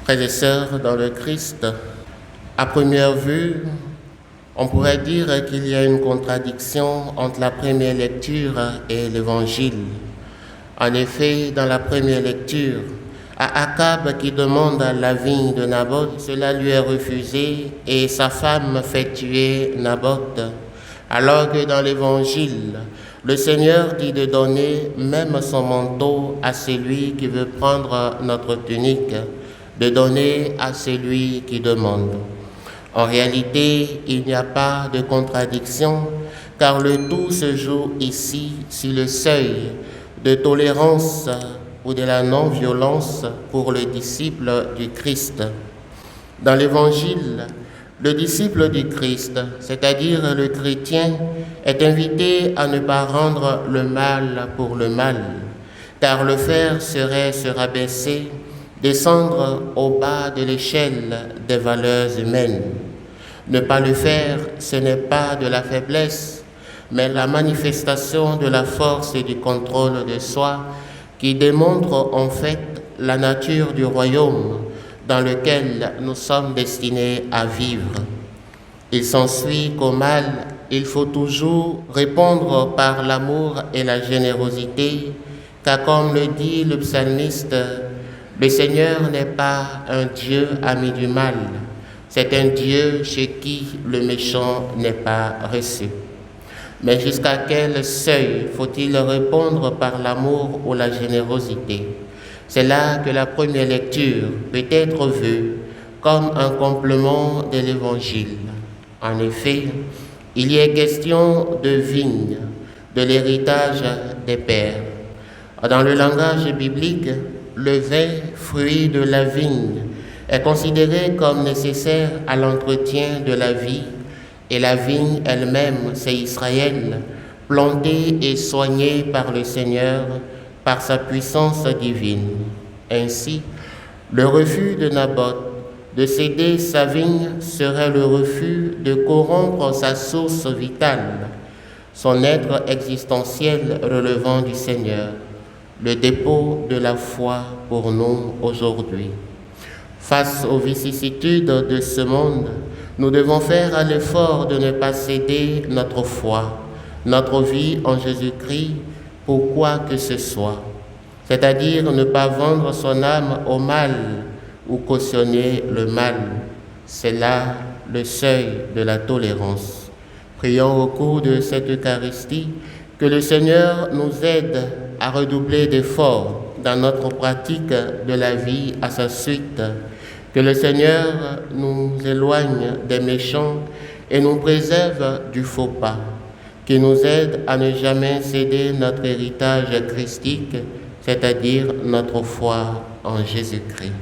Frères et sœurs dans le Christ, à première vue, on pourrait dire qu'il y a une contradiction entre la première lecture et l'Évangile. En effet, dans la première lecture, à Akab qui demande la vigne de Naboth, cela lui est refusé et sa femme fait tuer Naboth. Alors que dans l'Évangile, le Seigneur dit de donner même son manteau à celui qui veut prendre notre tunique, de donner à celui qui demande. En réalité, il n'y a pas de contradiction, car le tout se joue ici sur le seuil de tolérance ou de la non-violence pour le disciple du Christ. Dans l'Évangile, le disciple du Christ, c'est-à-dire le chrétien, est invité à ne pas rendre le mal pour le mal, car le faire serait se rabaisser, descendre au bas de l'échelle des valeurs humaines. Ne pas le faire, ce n'est pas de la faiblesse, mais la manifestation de la force et du contrôle de soi qui démontre en fait la nature du royaume dans lequel nous sommes destinés à vivre. Il s'ensuit qu'au mal, il faut toujours répondre par l'amour et la générosité, car comme le dit le psalmiste, le Seigneur n'est pas un Dieu ami du mal, c'est un Dieu chez qui le méchant n'est pas reçu. Mais jusqu'à quel seuil faut-il répondre par l'amour ou la générosité? C'est là que la première lecture peut être vue comme un complément de l'Évangile. En effet, il y est question de vigne, de l'héritage des pères. Dans le langage biblique, le vin, fruit de la vigne, est considéré comme nécessaire à l'entretien de la vie, et la vigne elle-même, c'est Israël, plantée et soignée par le Seigneur, par sa puissance divine. Ainsi, le refus de Naboth de céder sa vigne serait le refus de corrompre sa source vitale, son être existentiel relevant du Seigneur, le dépôt de la foi pour nous aujourd'hui. Face aux vicissitudes de ce monde, nous devons faire l'effort de ne pas céder notre foi, notre vie en Jésus-Christ pour quoi que ce soit, c'est-à-dire ne pas vendre son âme au mal ou cautionner le mal. C'est là le seuil de la tolérance. Prions au cours de cette Eucharistie que le Seigneur nous aide à redoubler d'efforts dans notre pratique de la vie à sa suite, que le Seigneur nous éloigne des méchants et nous préserve du faux pas, qu'il nous aide à ne jamais céder notre héritage christique, c'est-à-dire notre foi en Jésus-Christ.